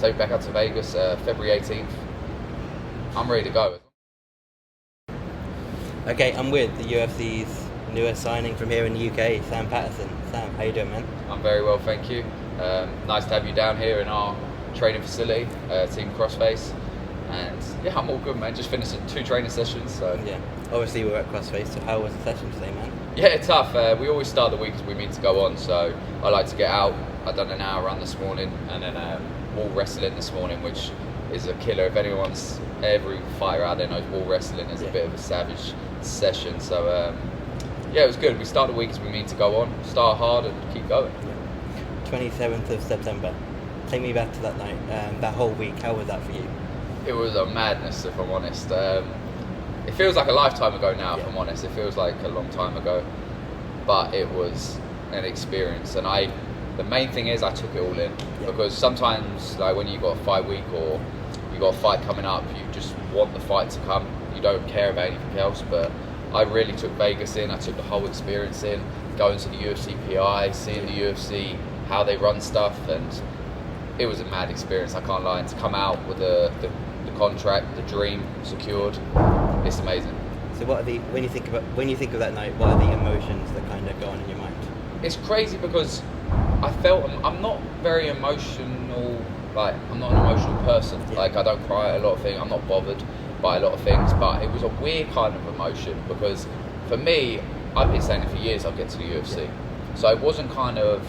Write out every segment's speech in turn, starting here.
take me back out to Vegas February 18th. I'm ready to go. Okay, I'm with the UFC's newest signing from here in the UK, Sam Patterson. Sam, how you doing, man? I'm very well, thank you. Nice to have you down here in our training facility, Team Crossface. And yeah, I'm all good, man. Just finished 2 training sessions. So Yeah, obviously we're at Crossface, so how was the session today, man? yeah, tough. We always start the week as we mean to go on, so I like to get out. I've done an hour run this morning and then wall wrestling this morning, which is a killer. If every fighter out there knows wall wrestling is a bit of a savage session. So yeah, it was good. We start the week as we mean to go on, start hard and keep going. 27th of September. Take me back to that night, that whole week. How was that for you? It was a madness, if I'm honest. It feels like a lifetime ago now, if I'm honest. It feels like a long time ago, but it was an experience. And the main thing is I took it all in, because sometimes, like when you got a fight week or you got a fight coming up, you just want the fight to come. You don't care about anything else. But I really took Vegas in. I took the whole experience in, going to the UFC PI, seeing the UFC, how they run stuff, and it was a mad experience. I can't lie. And to come out with the contract, the dream secured, it's amazing. So when you think of that night, what are the emotions that kind of go on in your mind? It's crazy because I felt I'm not very emotional. Like, I'm not an emotional person. Like, I don't cry at a lot of things. I'm not bothered by a lot of things. But it was a weird kind of emotion because for me, I've been saying it for years, I'll get to the UFC. So it wasn't kind of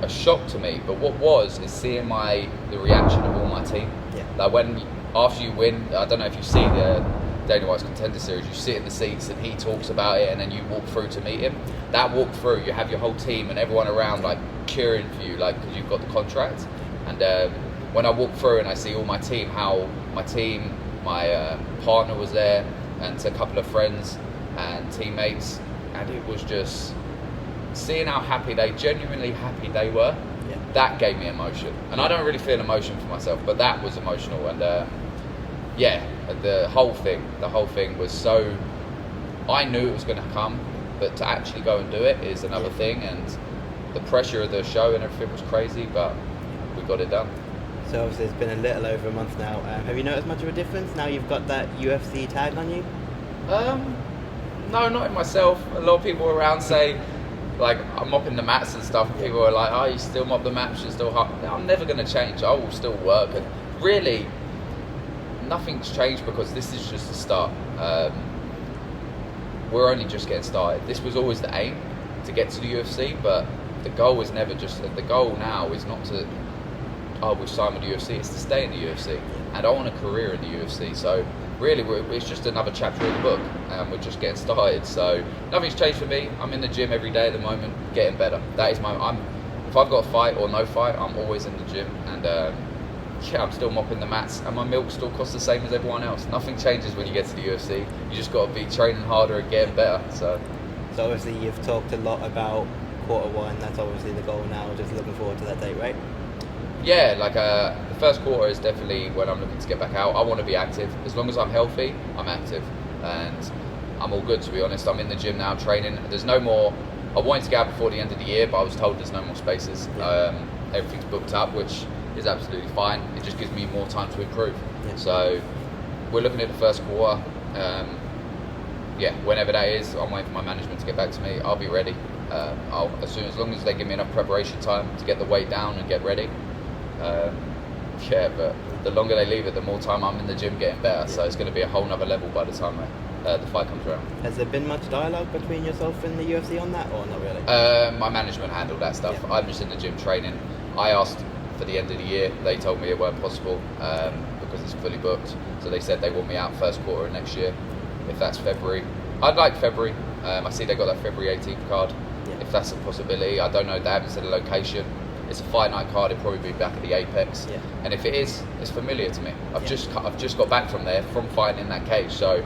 a shock to me, but what was is seeing the reaction of all my team. Like after you win, I don't know if you see the Dana White's Contender Series, you sit in the seats and he talks about it and then you walk through to meet him. That walk through, you have your whole team and everyone around like cheering for you, like, because you've got the contract. And when I walk through and I see all my team, my partner was there and a couple of friends and teammates, and it was just seeing how genuinely happy they were. That gave me emotion, and I don't really feel emotion for myself, but that was emotional. And the whole thing was so, I knew it was going to come, but to actually go and do it is another thing. And the pressure of the show and everything was crazy, but we got it done. So obviously it's been a little over a month now. Have you noticed much of a difference now you've got that UFC tag on you? No, not in myself. A lot of people around say, like, I'm mopping the mats and stuff, and people are like, oh, you still mop the mats, you're still hot. I'm never going to change. I will still work. And really, nothing's changed because this is just the start. We're only just getting started. This was always the aim, to get to the UFC, but the goal is never just, the goal now is not to, we've signed with the UFC, it's to stay in the UFC. And I want a career in the UFC. So really, it's just another chapter of the book, and we're just getting started. So nothing's changed for me. I'm in the gym every day at the moment, getting better. That is if I've got a fight or no fight, I'm always in the gym, and I'm still mopping the mats, and my milk still costs the same as everyone else. Nothing changes when you get to the UFC. You just got to be training harder and getting better. So obviously you've talked a lot about Q1. That's obviously the goal now. Just looking forward to that day, right? Yeah, like the first quarter is definitely when I'm looking to get back out. I want to be active. As long as I'm healthy, I'm active. And I'm all good, to be honest. I'm in the gym now, training. There's no more, I wanted to get out before the end of the year, but I was told there's no more spaces. Everything's booked up, which is absolutely fine. It just gives me more time to improve. So we're looking at the first quarter. Whenever that is, I'm waiting for my management to get back to me. I'll be ready. As long as they give me enough preparation time to get the weight down and get ready. But the longer they leave it, the more time I'm in the gym getting better. So it's going to be a whole nother level by the time the fight comes around. Has there been much dialogue between yourself and the UFC on that, or not really? My management handled that stuff. I'm just in the gym training. I asked for the end of the year. They told me it weren't possible because it's fully booked. So they said they want me out first quarter of next year. If that's February, I'd like February. I see they got that February 18th card. If that's a possibility, I don't know. They haven't said a location. It's a fight night card. It'll probably be back at the Apex. And if it is, it's familiar to me. I've just got back from there, from fighting in that cage. So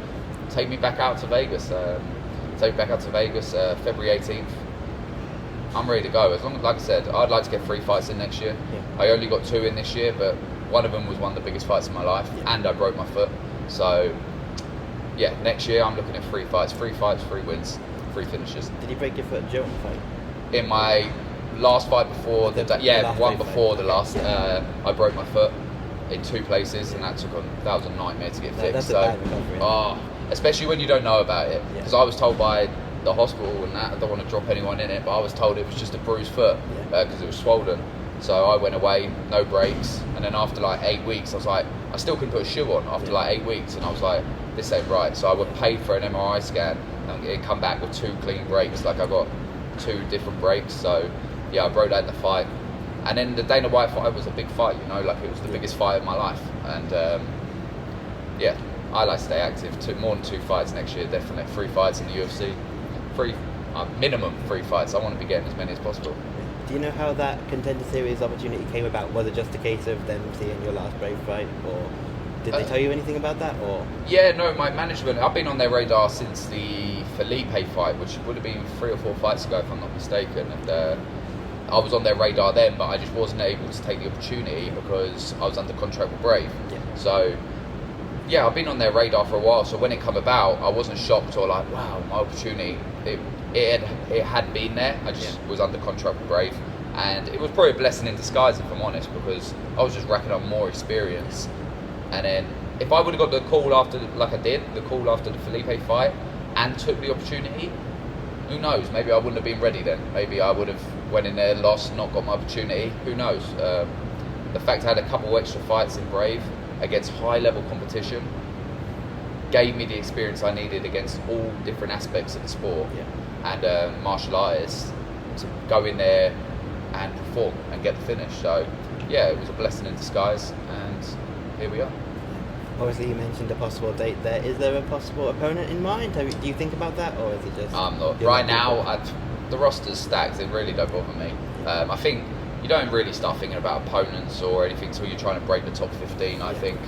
take me back out to Vegas. February 18th. I'm ready to go. As long as, like I said, I'd like to get 3 fights in next year. I only got 2 in this year, but one of them was one of the biggest fights of my life, and I broke my foot. So next year I'm looking at 3 fights, 3 wins, 3 finishes. Did you break your foot during the fight? In my last fight before the one before the last. Yeah. I broke my foot in 2 places, and that was a nightmare to get fixed. That's a bad recovery. Especially when you don't know about it, because I was told by the hospital and that, I don't want to drop anyone in it, but I was told it was just a bruised foot because it was swollen. So I went away, no breaks, and then after like 8 weeks, I was like, I still couldn't put a shoe on after like 8 weeks, and I was like, this ain't right. So I went paid for an MRI scan, and it come back with 2 clean breaks. Like I got 2 different breaks. So yeah, I broke that in the fight, and then the Dana White fight was a big fight. You know, like it was the biggest fight of my life, and yeah, I like to stay active. More than 2 fights next year, definitely 3 fights in the UFC. Minimum 3 fights. I want to be getting as many as possible. Do you know how that Contender Series opportunity came about? Was it just a case of them seeing your last Brave fight, or did they tell you anything about that? Or yeah, no, my management. I've been on their radar since the Felipe fight, which would have been 3 or 4 fights ago, if I'm not mistaken. And I was on their radar then, but I just wasn't able to take the opportunity because I was under contract with Brave. Yeah. So yeah, I've been on their radar for a while. So when it come about, I wasn't shocked or like, wow, my opportunity. It had been there. I just was under contract with Brave, and it was probably a blessing in disguise, if I'm honest, because I was just racking up more experience. And then if I would have got the call after, like I did, the call after the Felipe fight, and took the opportunity, who knows? Maybe I wouldn't have been ready then. Maybe I would have went in there, lost, not got my opportunity. Who knows? The fact I had a couple extra fights in Brave against high-level competition gave me the experience I needed against all different aspects of the sport and martial artists to go in there and perform and get the finish. So yeah, it was a blessing in disguise, and here we are. Obviously, you mentioned a possible date there. Is there a possible opponent in mind? Do you think about that, or is it just... I'm not. Right now, the roster's stacked. It really don't bother me. I think you don't really start thinking about opponents or anything until you're trying to break the top 15, I think.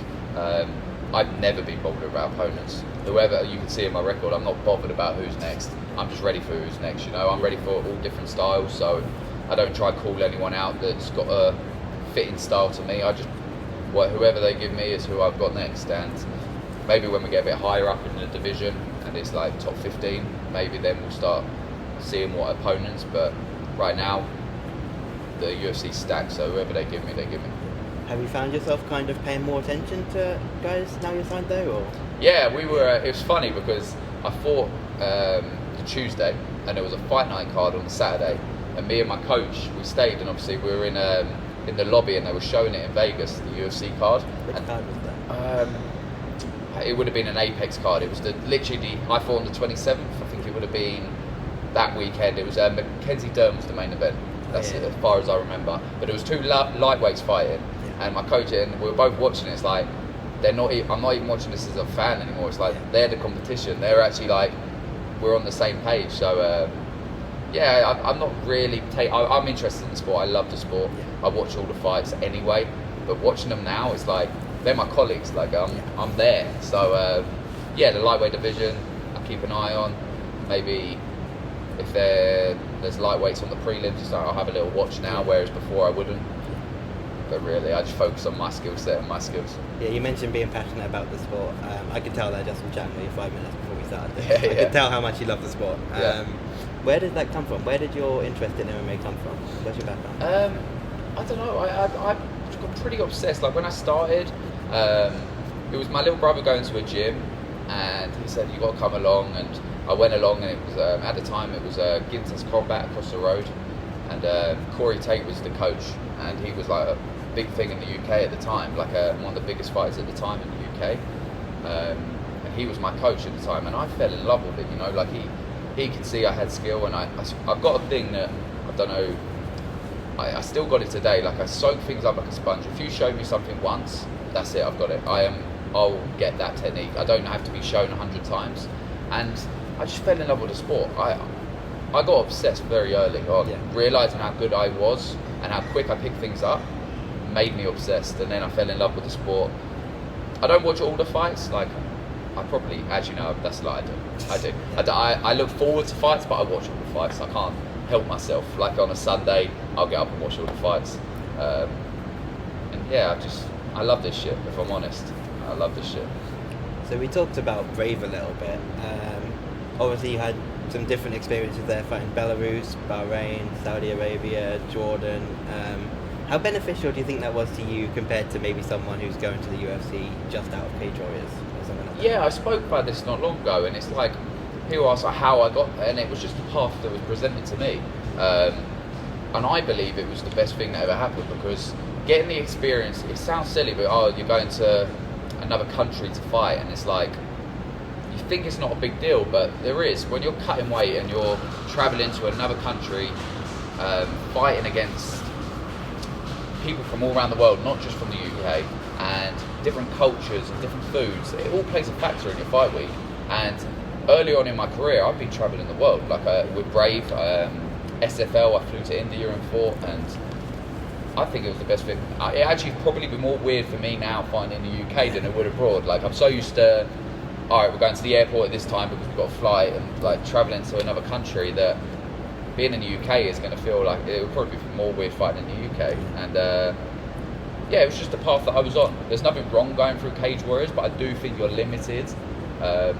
I've never been bothered about opponents. Whoever, you can see in my record, I'm not bothered about who's next. I'm just ready for who's next, you know. I'm ready for all different styles, so I don't try to call anyone out that's got a fitting style to me. I just, whoever they give me is who I've got next, and maybe when we get a bit higher up in the division and it's like top 15, maybe then we'll start seeing what opponents, but right now the UFC's stacked, so whoever they give me, they give me. Have you found yourself kind of paying more attention to guys now you're signed there, or? Yeah, we were. It was funny because I fought the Tuesday, and there was a fight night card on the Saturday, and me and my coach, we stayed, and obviously we were in the lobby, and they were showing it in Vegas, the UFC card. Which card was that? It would have been an Apex card. It was I fought on the 27th. I think it would have been that weekend. It was Mackenzie Dern was the main event. That's it, as far as I remember. But it was 2 lightweights fighting. And my coach, and we were both watching it, it's like, I'm not even watching this as a fan anymore. It's like, they're the competition. They're actually like, we're on the same page. So, I'm not really, I'm interested in the sport. I love the sport. I watch all the fights anyway. But watching them now, it's like, they're my colleagues. Like, I'm there. So, the lightweight division, I keep an eye on. Maybe if there's lightweights on the prelims, so I'll have a little watch now, whereas before I wouldn't. But really, I just focus on my skill set and my skills. Yeah, you mentioned being passionate about the sport. I could tell that just from chatting with you 5 minutes before we started. I could tell how much you love the sport. Where did that come from? Where did your interest in MMA come from? Where's your background? I don't know. I got pretty obsessed. Like when I started, it was my little brother going to a gym, and he said, "You got to come along." And I went along, and it was at the time it was Ginter's Combat across the road, and Corey Tate was the coach, and he was like a big thing in the UK at the time, like one of the biggest fighters at the time in the UK, and he was my coach at the time, and I fell in love with it. You know, like he could see I had skill, and I've got a thing that I don't know. I still got it today. Like I soak things up like a sponge. If you show me something once, that's it. I've got it. I'll get that technique. I don't have to be shown 100 times, and I just fell in love with the sport. I got obsessed very early on, realising how good I was and how quick I picked things up, made me obsessed, and then I fell in love with the sport. I don't watch all the fights, like, I probably, as you know, that's a lie, I do. I look forward to fights, but I watch all the fights. I can't help myself. Like on a Sunday, I'll get up and watch all the fights. And yeah, I love this shit, if I'm honest. I love this shit. So we talked about Brave a little bit. Obviously you had some different experiences there, fighting Belarus, Bahrain, Saudi Arabia, Jordan. How beneficial do you think that was to you compared to maybe someone who's going to the UFC just out of Cage Warriors or something like that? Yeah, I spoke about this not long ago, and it's like people ask like, how I got there, and it was just the path that was presented to me. And I believe it was the best thing that ever happened, because getting the experience, it sounds silly, but you're going to another country to fight, and it's like, you think it's not a big deal, but there is. When you're cutting weight and you're travelling to another country, fighting against people from all around the world, not just from the UK, and different cultures and different foods, it all plays a factor in your fight week. And early on in my career, I've been travelling the world, like with Brave, SFL, I flew to India and fought, and I think it was the best thing. It actually probably be more weird for me now fighting in the UK than it would abroad. Like, I'm so used to, alright, we're going to the airport at this time because we've got a flight, and like travelling to another country, that being in the UK is going to feel like it would probably be more weird fighting in the UK. And yeah, it was just the path that I was on. There's nothing wrong going through Cage Warriors, but I do think you're limited to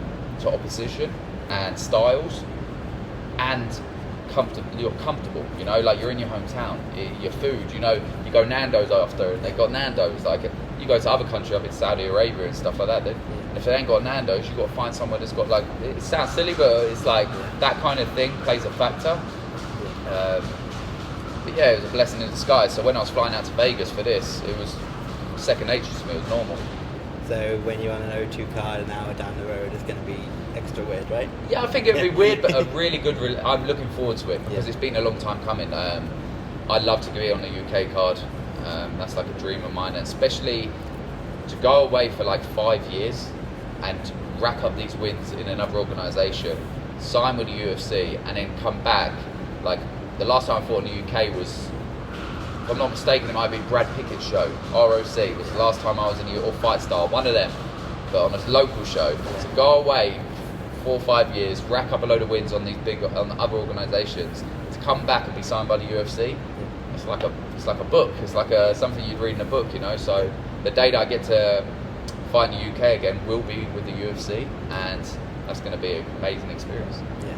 opposition and styles, and you're comfortable, you know, like you're in your hometown, your food, you know, you go Nando's after, and they got Nando's. Like, you go to other countries, up in Saudi Arabia and stuff like that, and if they ain't got Nando's, you've got to find somewhere that's got, like, it sounds silly, but it's like that kind of thing plays a factor. But yeah, it was a blessing in disguise. So when I was flying out to Vegas for this, it was second nature to me, it was normal. So when you're on an O2 card an hour down the road, it's going to be extra weird, right? Yeah, I think it'll be weird, but a really good. I'm looking forward to it, because it's been a long time coming. I'd love to be on the UK card. That's like a dream of mine, and especially to go away for like 5 years and rack up these wins in another organisation, sign with the UFC, and then come back. Like, the last time I fought in the UK was, if I'm not mistaken, it might be Brad Pickett's show. ROC was the last time I was in or Fight Style, one of them, but on a local show. To go away 4 or 5 years, rack up a load of wins on these on other organisations, to come back and be signed by the UFC, it's like a book. It's like something you'd read in a book, you know. So the day that I get to fight in the UK again will be with the UFC, and that's going to be an amazing experience. Yeah.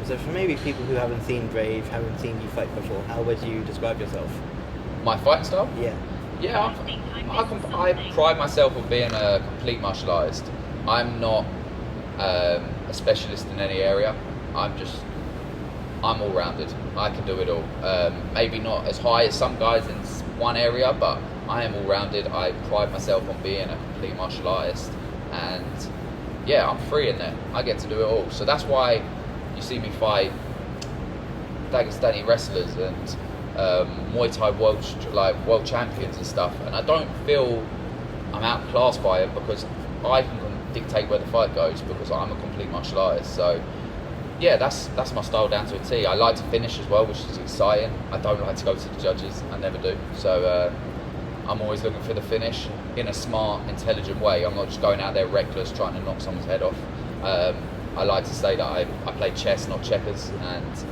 So for maybe people who haven't seen Brave, haven't seen you fight before, how would you describe yourself? My fighting style? Yeah. Yeah, I pride myself on being a complete martial artist. I'm not a specialist in any area. I'm all-rounded. I can do it all. Maybe not as high as some guys in one area, but I am all-rounded. I pride myself on being a complete martial artist. And yeah, I'm free in there. I get to do it all. So that's why you see me fight Dagestani wrestlers and Muay Thai world champions and stuff, and I don't feel I'm outclassed by it, because I can dictate where the fight goes, because I'm a complete martial artist. So yeah, that's my style down to a T. I like to finish as well, which is exciting. I don't like to go to the judges. I never do. So I'm always looking for the finish in a smart, intelligent way. I'm not just going out there reckless trying to knock someone's head off. I like to say that I play chess, not checkers, and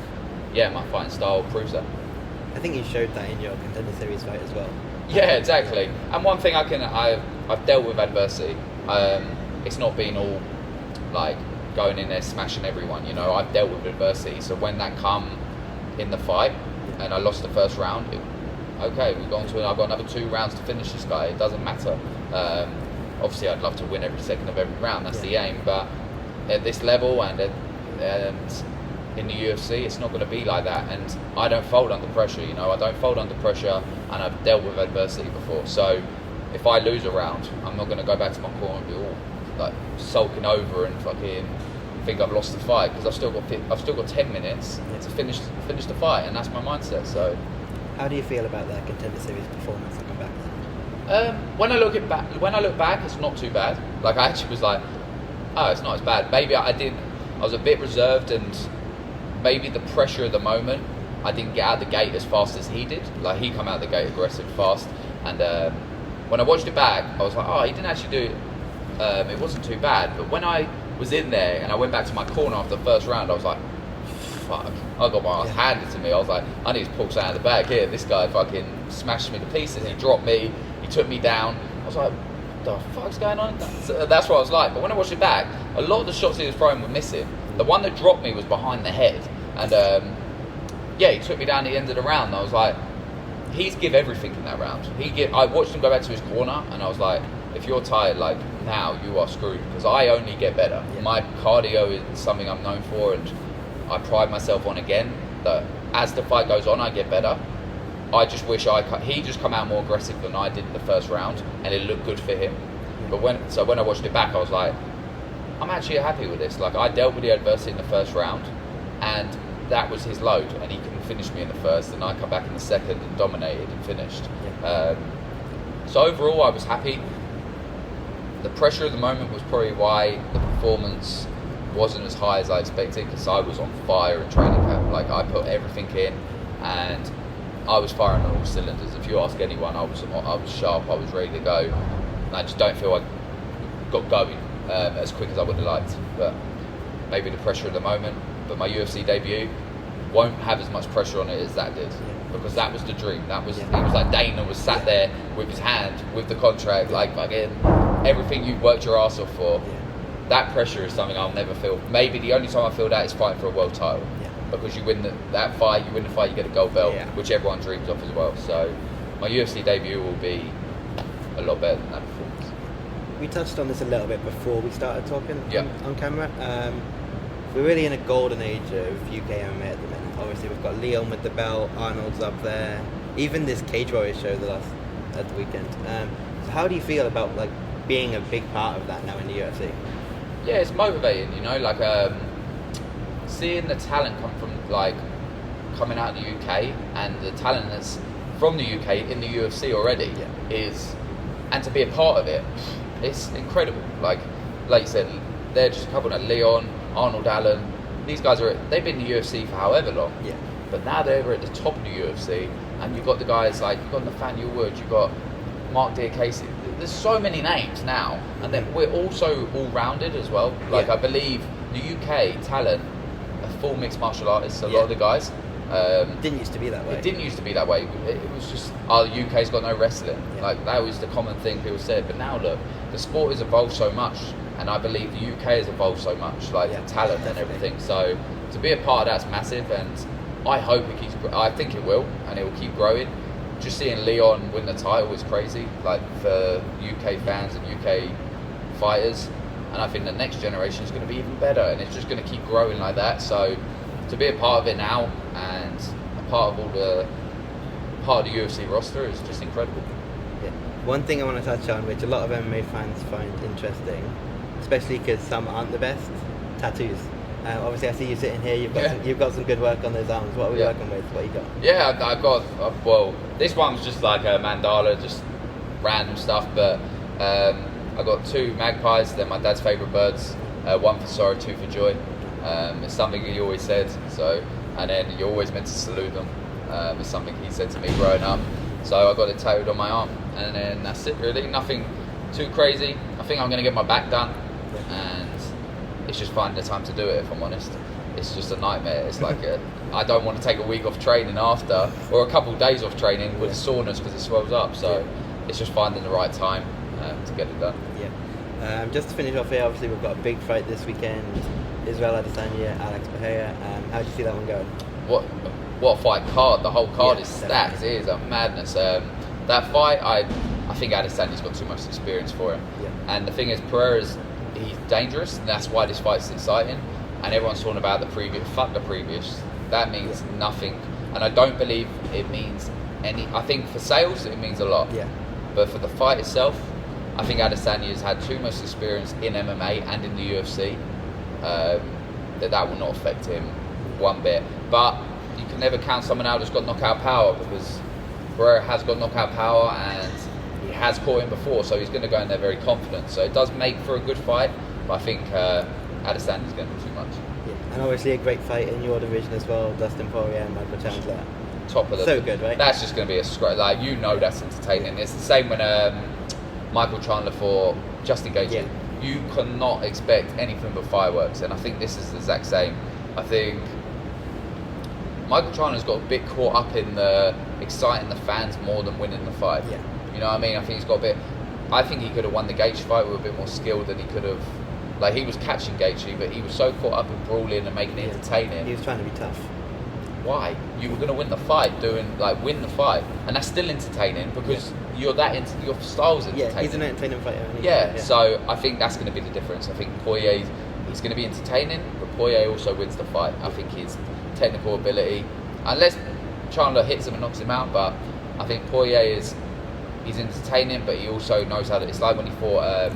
yeah, my fighting style proves that. I think you showed that in your Contender Series fight as well. Yeah, exactly. And one thing I've dealt with adversity. It's not been all like going in there smashing everyone, you know. I've dealt with adversity, so when that come in the fight and I lost the first round, I've got another 2 rounds to finish this guy. It doesn't matter. Obviously I'd love to win every second of every round, that's the aim, but at this level and in the UFC, it's not going to be like that, and I don't fold under pressure, you know. I don't fold under pressure, and I've dealt with adversity before. So if I lose a round, I'm not going to go back to my corner and be all like sulking over and fucking think I've lost the fight, because I've still got 10 minutes to finish the fight, and that's my mindset. So how do you feel about that Contender Series performance looking back? When I look back, it's not too bad. Like, I actually was like, oh, it's not as bad. Maybe I was a bit reserved, and maybe the pressure of the moment, I didn't get out the gate as fast as he did. Like, he come out the gate aggressive fast, and when I watched it back, I was like, oh, he didn't actually do it. It wasn't too bad. But when I was in there and I went back to my corner after the first round, I was like, fuck, I got my ass handed to me. I was like, I need to pull something out of the bag here. This guy fucking smashed me to pieces. He dropped me, he took me down. I was like, what the fuck's going on? So that's what I was like. But when I watched it back, a lot of the shots he was throwing were missing. The one that dropped me was behind the head, and he took me down the end of the round. And I was like, he's give everything in that round. I watched him go back to his corner, and I was like, if you're tired, like now, you are screwed, because I only get better. Yeah. My cardio is something I'm known for, and I pride myself on again that as the fight goes on, I get better. I just wish he just come out more aggressive than I did in the first round, and it looked good for him. But when I watched it back, I was like, I'm actually happy with this. Like, I dealt with the adversity in the first round, and that was his load, and he couldn't finish me in the first, and I come back in the second and dominated and finished. Yeah. So overall, I was happy. The pressure of the moment was probably why the performance wasn't as high as I expected, because I was on fire in training camp. Like, I put everything in, and I was firing on all cylinders. If you ask anyone, I was sharp, I was ready to go. And I just don't feel I got going as quick as I would have liked. But maybe the pressure of the moment. But my UFC debut won't have as much pressure on it as that did, because that was the dream. It was like Dana was sat there with his hand with the contract, like fucking everything you worked your ass off for. That pressure is something I'll never feel. Maybe the only time I feel that is fighting for a world title, because you win the fight, you get a gold belt, which everyone dreams of as well. So my UFC debut will be a lot better than that performance. We touched on this a little bit before we started talking on camera. We're really in a golden age of UK MMA at the minute. Obviously, we've got Leon with the belt, Arnold's up there, even this Cage Warriors show at the weekend. So how do you feel about like being a big part of that now in the UFC? Yeah, it's motivating, like seeing the talent coming out of the UK, and the talent that's from the UK in the UFC already and to be a part of it, it's incredible. Like you said, they're just a couple of Leon, Arnold Allen. These guys they've been in the UFC for however long. Yeah. But now they're at the top of the UFC, and you've got the guys like you've got Nathaniel Wood, you've got Mark Diakase. There's so many names now, and then we're also all-rounded as well. Like I believe the UK talent are full mixed martial artists. A lot of the guys. It didn't used to be that way. It didn't used to be that way. It was just, the UK's got no wrestling. Like that was the common thing people said. But now look, the sport has evolved so much, and I believe the UK has evolved so much, like the talent and everything. So to be a part of that's massive, and I hope it keeps. I think it will, and it will keep growing. Just seeing Leon win the title was crazy, like for UK fans and UK fighters, and I think the next generation is going to be even better, and it's just going to keep growing like that. So to be a part of it now and a part of the UFC roster is just incredible. Yeah. One thing I want to touch on, which a lot of MMA fans find interesting, especially because some aren't the best, tattoos. Obviously, I see you sitting here. You've got some good work on those arms. What are we working with? What you got? Yeah, I've got. This one's just like a mandala, just random stuff. But I got 2 magpies. They're my dad's favourite birds. 1 for sorrow, 2 for joy. It's something he always said. So, and then you're always meant to salute them. It's something he said to me growing up. So I got it tattooed on my arm, and then that's it. Really, nothing too crazy. I think I'm going to get my back done, and it's just finding the time to do it, if I'm honest. It's just a nightmare. It's like I don't want to take a week off training after, or a couple of days off training with soreness because it swells up. So it's just finding the right time to get it done. Yeah. Just to finish off here, obviously we've got a big fight this weekend. Israel Adesanya, Alex Pereira. How do you see that one going? What fight card? The whole card is stacked. It is a madness. That fight, I think Adesanya's got too much experience for him. Yeah. And the thing is, he's dangerous, and that's why this fight's exciting. And everyone's talking about the previous. Fuck the previous. That means nothing, and I don't believe it means any. I think for sales it means a lot. Yeah. But for the fight itself, I think Adesanya's had too much experience in MMA and in the UFC. That will not affect him one bit. But you can never count someone out that's got knockout power, because Pereira has got knockout power and he has caught him before, so he's going to go in there very confident. So it does make for a good fight, but I think Adesanya's going to be too much. Yeah. And obviously a great fight in your division as well, Dustin Poirier and Michael Chandler. Top of the... So good, right? That's just going to be a scratch. Like, that's entertaining. It's the same when Michael Chandler for Justin Gaethje. Yeah. You cannot expect anything but fireworks, and I think this is the exact same. I think Michael Chandler's got a bit caught up in the exciting the fans more than winning the fight. Yeah. You know what I mean? I think he's got a bit... I think he could have won the Gaethje fight with a bit more skill than he could have Like, he was catching Gaethje, but he was so caught up in brawling and making it entertaining. He was trying to be tough. Why? You were going to win the fight, win the fight, and that's still entertaining because your style's entertaining. Yeah, he's an entertaining fighter. Yeah, so I think that's going to be the difference. I think Poirier, he's going to be entertaining, but Poirier also wins the fight. I think his technical ability, unless Chandler hits him and knocks him out, but I think Poirier he's entertaining, but he also knows how to. It's like when he fought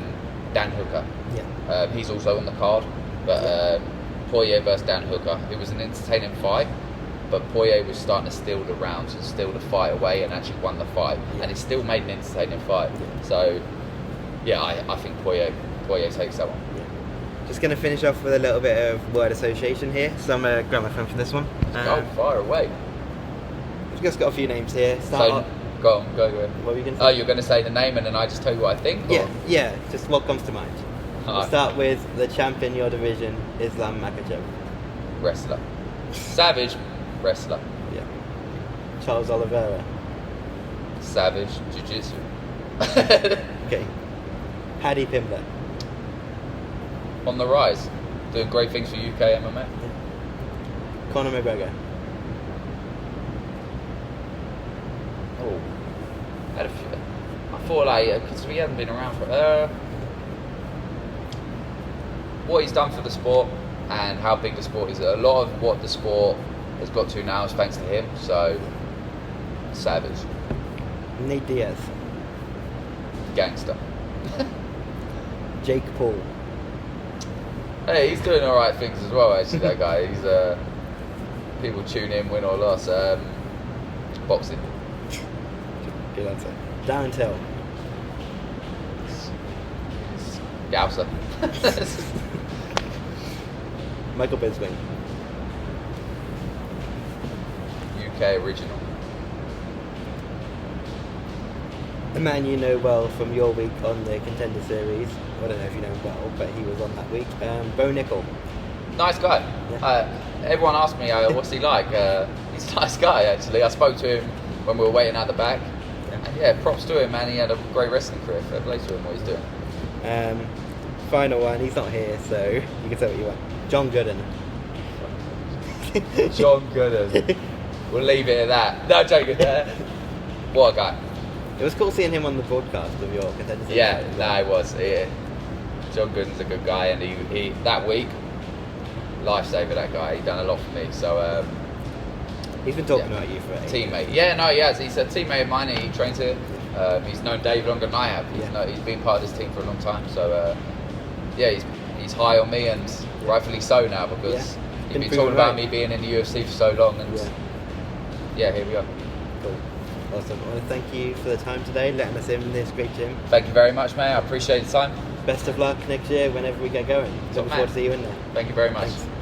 Dan Hooker. Yeah. He's also on the card, but Poirier versus Dan Hooker. It was an entertaining fight, but Poirier was starting to steal the rounds and steal the fight away, and actually won the fight, and it still made an entertaining fight. Yeah. So, yeah, I think Poirier takes that one. Yeah. Just going to finish off with a little bit of word association here. So I'm going to grab my phone for this one. Go far away. We've just got a few names here. Go. What were you going to say? Oh, you're going to say the name and then I just tell you what I think? Or? Yeah, just what comes to mind. We'll start with the champion in your division, Islam Makhachev. Wrestler. Savage. Wrestler. Yeah. Charles Oliveira. Savage. Jiu-Jitsu. Okay. Paddy Pimblett. On the rise. Doing great things for UK MMA. Yeah. Conor McGregor. Oh. Had a few. I thought because we hadn't been around for what he's done for the sport and how big the sport is. A lot of what the sport has got to now is thanks to him. So, Savage. Nate Diaz. Gangster. Jake Paul. Hey, he's doing alright things as well, actually, that guy. He's people tune in, win or loss. Boxing. Good answer. Darren Till. Gouser. Michael Bisping. UK original. A man you know well from your week on the Contender Series. I don't know if you know him well, but he was on that week. Bo Nickel. Nice guy. Yeah. Everyone asked me, what's he like? He's a nice guy, actually. I spoke to him when we were waiting at the back. And yeah, props to him, man. He had a great wrestling career. Fair play to him, what he's doing. Final one. He's not here, so you can say what you want. John Gooden. John Gooden. We'll leave it at that. No, joking. What a guy. It was cool seeing him on the broadcast of your Contender Series. Yeah, it was. Yeah. John Gooden's a good guy, and he that week, lifesaver, that guy. He done a lot for me. So he's been talking about you for ages. Teammate. Yeah, no, he has. He's a teammate of mine. He trains here. He's known Dave longer than I have. He's been part of this team for a long time. So he's high on me, and rightfully so now, because he's been talking about me being in the UFC for so long, and here we are. Cool. Awesome. I want to thank you for the time today, letting us in this great gym. Thank you very much, mate. I appreciate the time. Best of luck next year whenever we get going. Looking forward to see you in there. Thank you very much. Thanks.